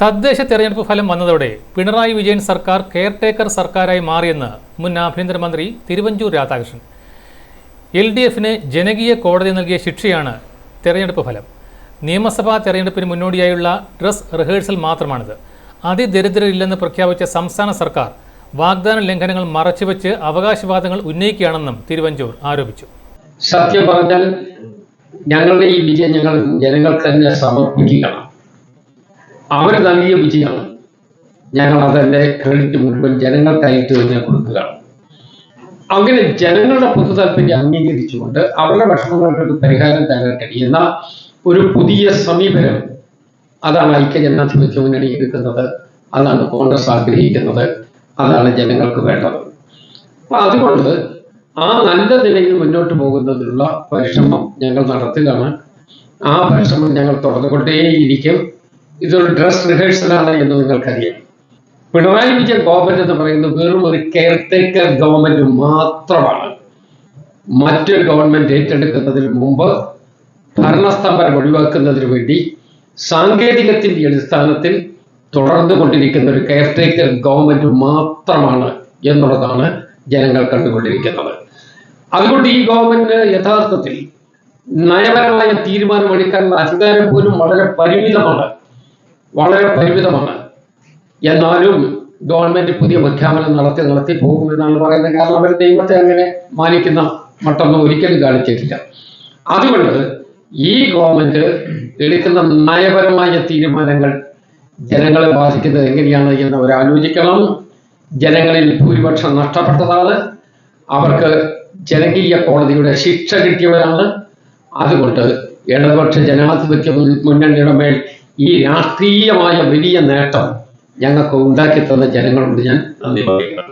തദ്ദേശ തെരഞ്ഞെടുപ്പ് ഫലം വന്നതോടെ പിണറായി വിജയൻ സർക്കാർ കെയർടേക്കർ സർക്കാരായി മാറിയെന്ന് മുൻ ആഭ്യന്തരമന്ത്രി തിരുവഞ്ചൂർ രാധാകൃഷ്ണൻ. LDFന് ജനകീയ കോടതി നൽകിയ ശിക്ഷയാണ് തെരഞ്ഞെടുപ്പ് ഫലം. നിയമസഭാ തെരഞ്ഞെടുപ്പിന് മുന്നോടിയായുള്ള ഡ്രസ് റിഹേഴ്സൽ മാത്രമാണിത്. അതിദരിദ്രരില്ലെന്ന് പ്രഖ്യാപിച്ച സംസ്ഥാന സർക്കാർ വാഗ്ദാന ലംഘനങ്ങൾ മറച്ചുവെച്ച് അവകാശവാദങ്ങൾ ഉന്നയിക്കുകയാണെന്നും തിരുവഞ്ചൂർ ആരോപിച്ചു. സത്യം പറഞ്ഞാൽ ഞങ്ങളുടെ ഈ വിജയം ഞങ്ങൾ ജനങ്ങൾക്ക് തന്നെ സമർപ്പിക്കുകയാണ്. അവർ നൽകിയ വിജയമാണ്. ഞങ്ങൾ അതിൻ്റെ ക്രെഡിറ്റ് മുഴുവൻ ജനങ്ങൾക്കായിട്ട് തന്നെ കൊടുക്കുകയാണ്. അങ്ങനെ ജനങ്ങളുടെ പൊതു താല്പര്യം അംഗീകരിച്ചുകൊണ്ട് അവരുടെ വിഷമങ്ങൾക്ക് പരിഹാരം തരാൻ കഴിയുന്ന ഒരു പുതിയ സമീപനം, അതാണ് ഐക്യജനാധിപത്യ മുന്നണി എടുക്കുന്നത്, അതാണ് കോൺഗ്രസ് ആഗ്രഹിക്കുന്നത്, അതാണ് ജനങ്ങൾക്ക് വേണ്ടത്. അപ്പൊ അതുകൊണ്ട് ആ നല്ല നിലയിൽ മുന്നോട്ട് പോകുന്നതിനുള്ള പരിശ്രമം ഞങ്ങൾ നടത്തുകയാണ്. ആ പരിശ്രമം ഞങ്ങൾ തുടർന്നുകൊണ്ടേയിരിക്കും. ഇതൊരു ഡ്രസ് റിഹേഴ്സലാണ് എന്ന് നിങ്ങൾക്കറിയാം. പിണറായി വിജയൻ ഗവൺമെന്റ് എന്ന് പറയുന്നത് വെറും ഒരു കെയർടേക്കർ ഗവൺമെന്റ് മാത്രമാണ്. മറ്റൊരു ഗവൺമെന്റ് ഏറ്റെടുക്കുന്നതിന് മുമ്പ് ഭരണസ്തംഭനം ഒഴിവാക്കുന്നതിന് വേണ്ടി സാങ്കേതികത്തിന്റെ അടിസ്ഥാനത്തിൽ തുടർന്നു കൊണ്ടിരിക്കുന്ന ഒരു കെയർടേക്കർ ഗവൺമെന്റ് മാത്രമാണ് എന്നുള്ളതാണ് ജനങ്ങൾ കണ്ടുകൊണ്ടിരിക്കുന്നത്. അതുകൊണ്ട് ഈ ഗവൺമെന്റ് യഥാർത്ഥത്തിൽ നയപരമായ തീരുമാനമെടുക്കാനുള്ള അധികാരം പോലും വളരെ പരിമിതമാണ്. എന്നാലും ഗവൺമെന്റ് പുതിയ പ്രഖ്യാപനം നടത്തി പോകുമെന്നാണ് പറയുന്നത്. കാരണം അവർ ദൈവത്തെ അങ്ങനെ മാനിക്കുന്ന മട്ടൊന്നും ഒരിക്കലും കാണിച്ചിട്ടില്ല. അതുകൊണ്ട് ഈ ഗവൺമെന്റ് എടുക്കുന്ന നയപരമായ തീരുമാനങ്ങൾ ജനങ്ങളെ ബാധിക്കുന്നത് എങ്ങനെയാണ് എന്ന് അവർ ആലോചിക്കണം. ജനങ്ങളിൽ ഭൂരിപക്ഷം നഷ്ടപ്പെട്ടതാണ്. അവർക്ക് ജനകീയ കോടതിയുടെ ശിക്ഷ കിട്ടിയവരാണ്. അതുകൊണ്ട് ഇടതുപക്ഷ ജനാധിപത്യ മുന്നണിയുടെ മേൽ ഈ രാഷ്ട്രീയമായ വലിയ നേട്ടം ഞങ്ങൾക്ക് ഉണ്ടാക്കി തന്ന ജനങ്ങളോട് ഞാൻ നന്ദി പറയുന്നു.